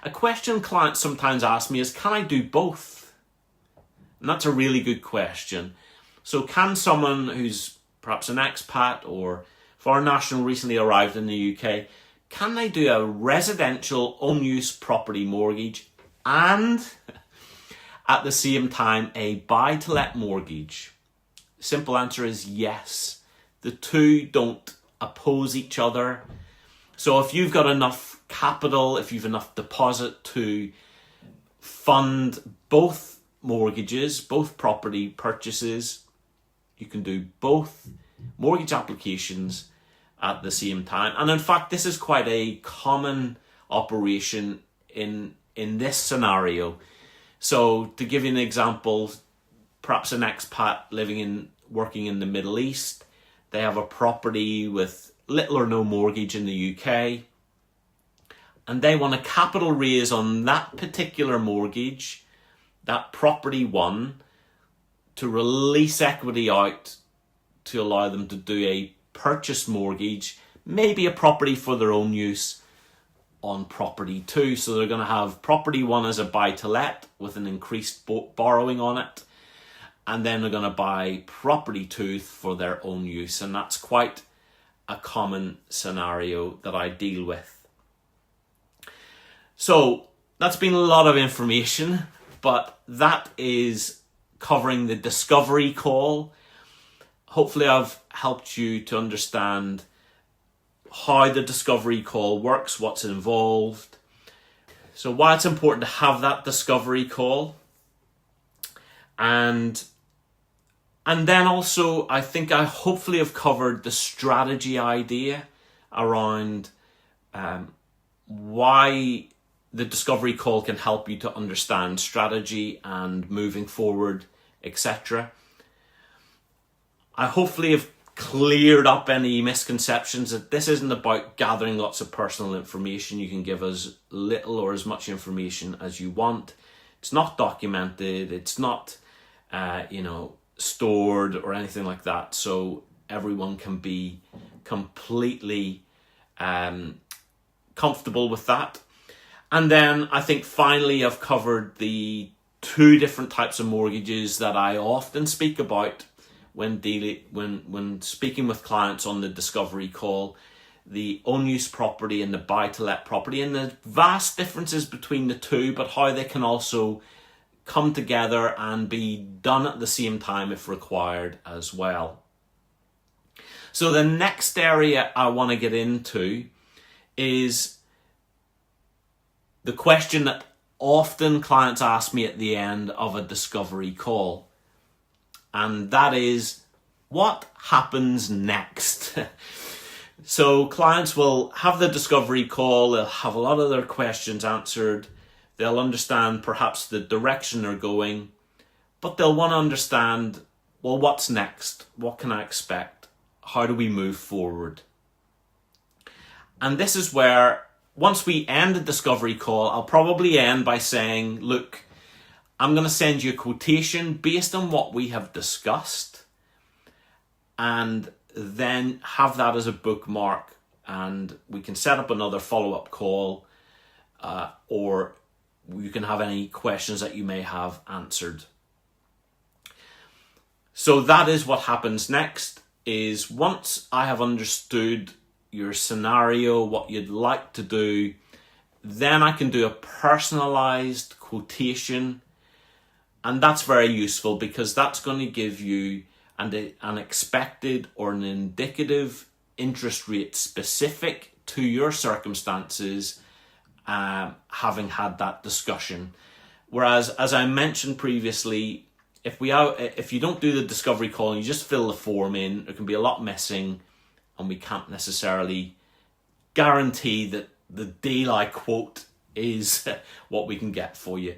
A question clients sometimes ask me is, can I do both? And that's a really good question. So can someone who's perhaps an expat or foreign national recently arrived in the UK, can they do a residential own-use property mortgage and at the same time a buy-to-let mortgage? Simple answer is yes. The two don't oppose each other. So if you've got enough capital, if you've enough deposit to fund both mortgages, both property purchases, you can do both mortgage applications at the same time. And in fact, this is quite a common operation in this scenario. So to give you an example, perhaps an expat working in the Middle East, they have a property with little or no mortgage in the UK, and they want a capital raise on that particular mortgage, that property one, to release equity out to allow them to do a purchase mortgage, maybe a property for their own use on property two. So they're going to have property one as a buy-to-let with an increased borrowing on it, and then they're going to buy property two for their own use. And that's quite a common scenario that I deal with. So that's been a lot of information, but that is covering the discovery call. Hopefully I've helped you to understand how the discovery call works, what's involved. So why it's important to have that discovery call. And then also, I think I hopefully have covered the strategy idea around why the discovery call can help you to understand strategy and moving forward, etc. I hopefully have cleared up any misconceptions that this isn't about gathering lots of personal information. You can give as little or as much information as you want. It's not documented. It's not, stored or anything like that. So everyone can be completely comfortable with that. And then I think finally I've covered the two different types of mortgages that I often speak about when speaking with clients on the discovery call, the own-use property and the buy-to-let property, and the vast differences between the two, but how they can also come together and be done at the same time if required as well. So the next area I want to get into is the question that often clients ask me at the end of a discovery call. And that is, what happens next? So clients will have the discovery call, they'll have a lot of their questions answered, they'll understand perhaps the direction they're going, but they'll want to understand, well, what's next? What can I expect? How do we move forward? And this is where, once we end the discovery call, I'll probably end by saying, look, I'm going to send you a quotation based on what we have discussed, and then have that as a bookmark, and we can set up another follow-up call, or you can have any questions that you may have answered. So that is what happens next, is once I have understood your scenario, what you'd like to do, then I can do a personalized quotation. And that's very useful because that's going to give you an expected or an indicative interest rate specific to your circumstances, having had that discussion. Whereas, as I mentioned previously, if you don't do the discovery call and you just fill the form in, there can be a lot missing, and we can't necessarily guarantee that the deal I quote is what we can get for you.